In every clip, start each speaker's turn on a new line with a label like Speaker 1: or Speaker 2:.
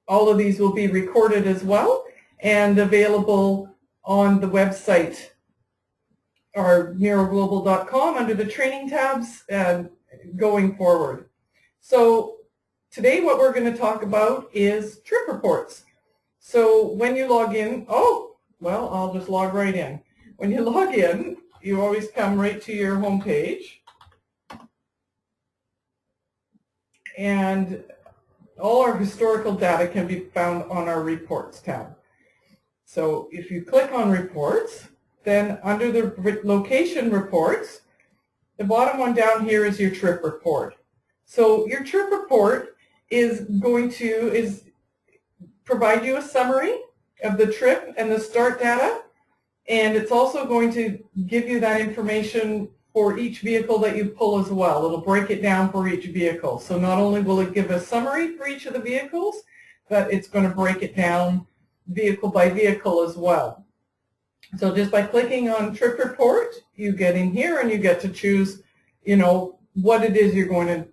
Speaker 1: All of these will be recorded as well and available on the website, or miroglobal.com, under the training tabs going forward. So today what we're going to talk about is trip reports. So when you log in, well, I'll just log right in. When you log in, you always come right to your home page. And all our historical data can be found on our Reports tab. So if you click on Reports, then under the Location Reports, the bottom one down here is your trip report. So your trip report is going to provide you a summary of the trip and the start data, and it's also going to give you that information for each vehicle that you pull as well. It'll break it down for each vehicle. So not only will it give a summary for each of the vehicles, but it's going to break it down vehicle by vehicle as well. So just by clicking on Trip Report, you get in here and you get to choose, what it is you're going to,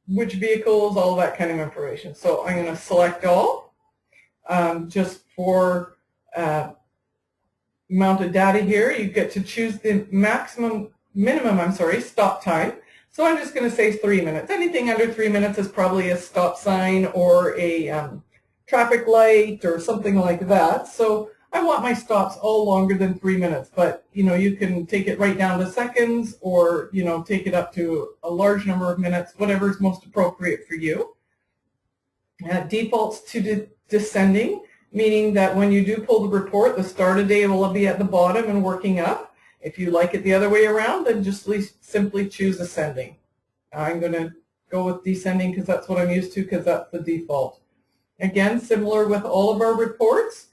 Speaker 1: which vehicles, all that kind of information. So I'm going to select all, just for amount of data here. You get to choose the minimum stop time. So I'm just going to say 3 minutes. Anything under 3 minutes is probably a stop sign or a traffic light or something like that. So I want my stops all longer than 3 minutes, but you can take it right down to seconds, or take it up to a large number of minutes, whatever is most appropriate for you. Defaults to descending, meaning that when you do pull the report, the start of day will be at the bottom and working up. If you like it the other way around, then just simply choose ascending. I'm going to go with descending because that's what I'm used to, because that's the default. Again, similar with all of our reports,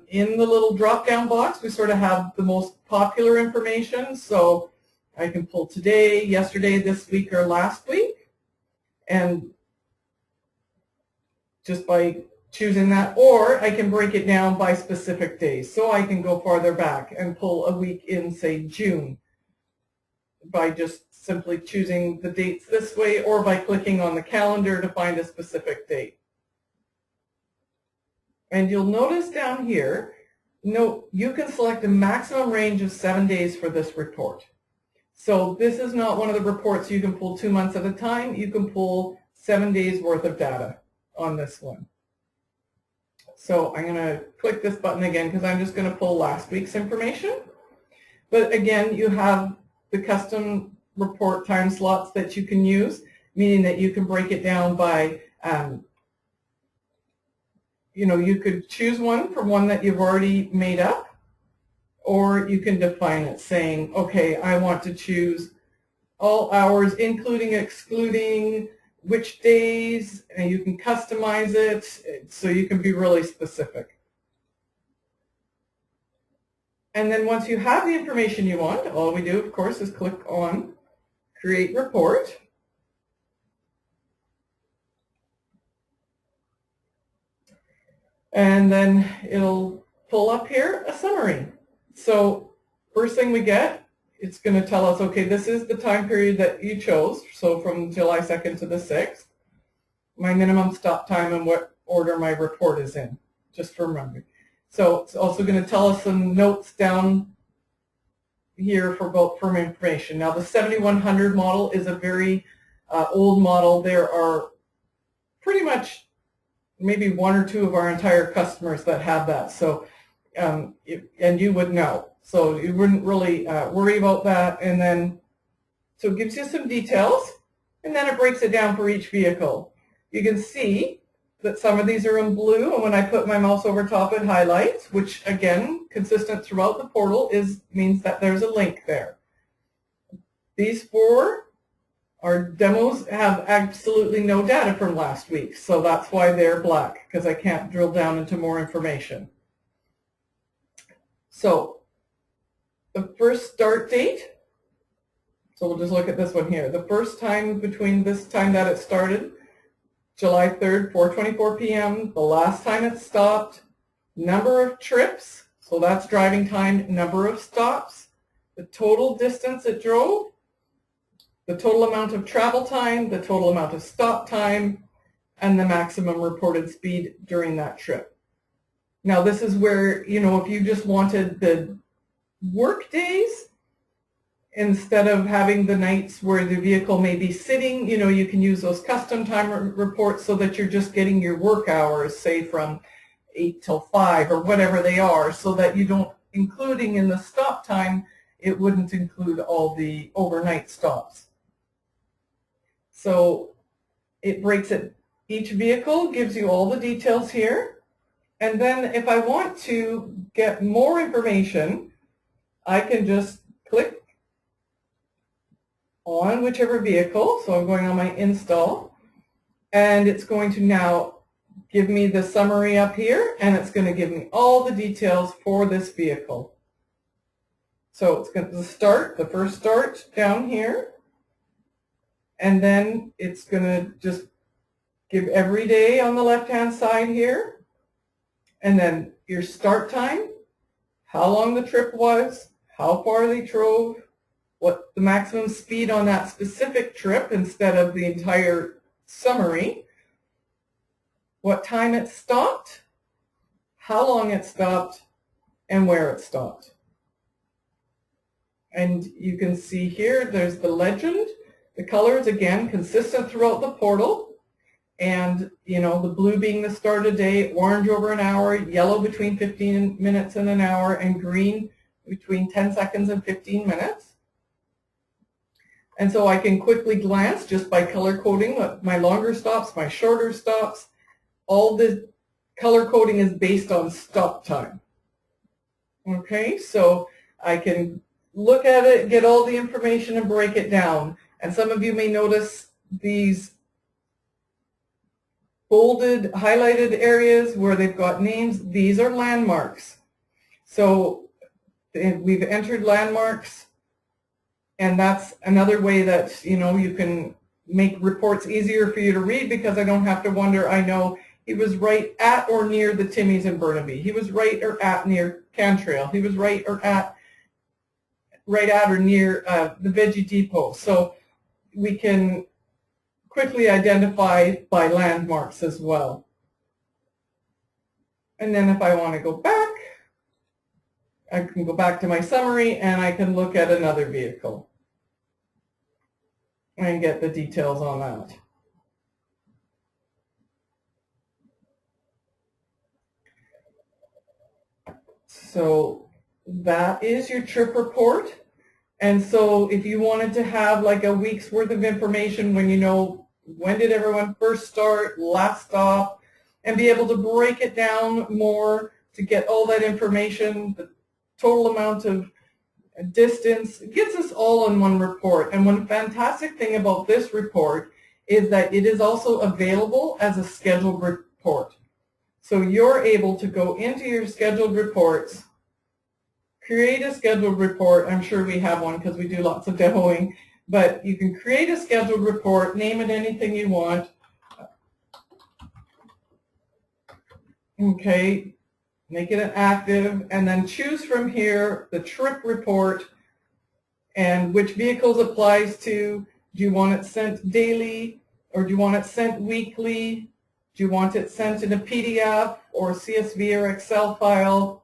Speaker 1: in the little drop-down box, we sort of have the most popular information. So I can pull today, yesterday, this week, or last week, and just by choosing that, or I can break it down by specific days. So I can go farther back and pull a week in, say, June, by just simply choosing the dates this way, or by clicking on the calendar to find a specific date. And you'll notice down here, you can select a maximum range of 7 days for this report. So this is not one of the reports you can pull 2 months at a time. You can pull 7 days worth of data on this one. So I'm going to click this button again because I'm just going to pull last week's information. But again, you have the custom report time slots that you can use, meaning that you can break it down by, you could choose one from one that you've already made up, or you can define it saying, okay, I want to choose all hours, including, excluding, which days, and you can customize it, so you can be really specific. And then once you have the information you want, all we do, of course, is click on Create Report. And then it'll pull up here a summary. So first thing we get, it's going to tell us, okay, this is the time period that you chose, so from July 2nd to the 6th, my minimum stop time and what order my report is in, just for remembering. So it's also going to tell us some notes down here for information. Now the 7100 model is a very old model. There are pretty much maybe 1 or 2 of our entire customers that have that. So, and you would know. So you wouldn't really worry about that. And then, so it gives you some details, and then it breaks it down for each vehicle. You can see that some of these are in blue, and when I put my mouse over top, it highlights, which again, consistent throughout the portal, means that there's a link there. These 4 our demos have absolutely no data from last week, so that's why they're black, because I can't drill down into more information. So the first start date, so we'll just look at this one here. The first time between this time that it started, July 3rd, 4:24 p.m., the last time it stopped, number of trips, so that's driving time, number of stops, the total distance it drove, the total amount of travel time, the total amount of stop time, and the maximum reported speed during that trip. Now this is where, if you just wanted the work days, instead of having the nights where the vehicle may be sitting, you can use those custom time reports so that you're just getting your work hours, say from 8 till 5 or whatever they are, so that you don't, including in the stop time, it wouldn't include all the overnight stops. So it breaks it. Each vehicle gives you all the details here. And then if I want to get more information, I can just click on whichever vehicle. So I'm going on my install, and it's going to now give me the summary up here, and it's going to give me all the details for this vehicle. So it's going to start, the first start down here, and then it's going to just give every day on the left-hand side here, and then your start time, how long the trip was, how far they drove, what the maximum speed on that specific trip instead of the entire summary, what time it stopped, how long it stopped, and where it stopped. And you can see here, there's the legend. The colors, again, consistent throughout the portal. And, the blue being the start of day, orange over an hour, yellow between 15 minutes and an hour, and green between 10 seconds and 15 minutes. And so I can quickly glance just by color coding my longer stops, my shorter stops. All the color coding is based on stop time. Okay, so I can look at it, get all the information, and break it down. And some of you may notice these bolded, highlighted areas where they've got names. These are landmarks. So we've entered landmarks, and that's another way that, you can make reports easier for you to read, because I don't have to wonder. I know he was right at or near the Timmy's in Burnaby. He was right or at near Cantrail. He was right at or near the Veggie Depot. So we can quickly identify by landmarks as well. And then if I want to go back, I can go back to my summary, and I can look at another vehicle and get the details on that. So that is your trip report. And so if you wanted to have like a week's worth of information when when did everyone first start, last stop, and be able to break it down more to get all that information, the total amount of distance, it gets us all in one report. And one fantastic thing about this report is that it is also available as a scheduled report. So you're able to go into your scheduled reports, create a scheduled report. I'm sure we have one because we do lots of demoing, but you can create a scheduled report, name it anything you want. Okay, make it an active, and then choose from here the trip report and which vehicles it applies to. Do you want it sent daily, or do you want it sent weekly? Do you want it sent in a PDF or CSV or Excel file?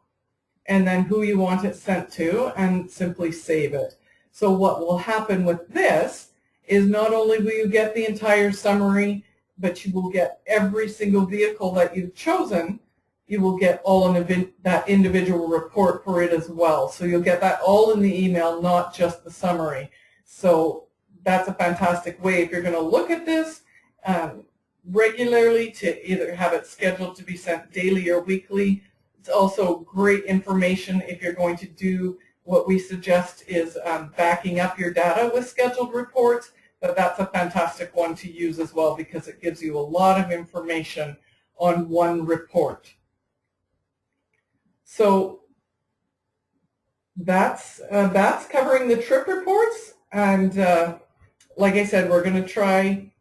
Speaker 1: And then who you want it sent to, and simply save it. So what will happen with this is not only will you get the entire summary, but you will get every single vehicle that you've chosen. You will get all in that individual report for it as well. So you'll get that all in the email, not just the summary. So that's a fantastic way if you're going to look at this regularly, to either have it scheduled to be sent daily or weekly. It's also great information if you're going to do what we suggest is backing up your data with scheduled reports, but that's a fantastic one to use as well, because it gives you a lot of information on one report. So that's covering the trip reports, and like I said, we're going to try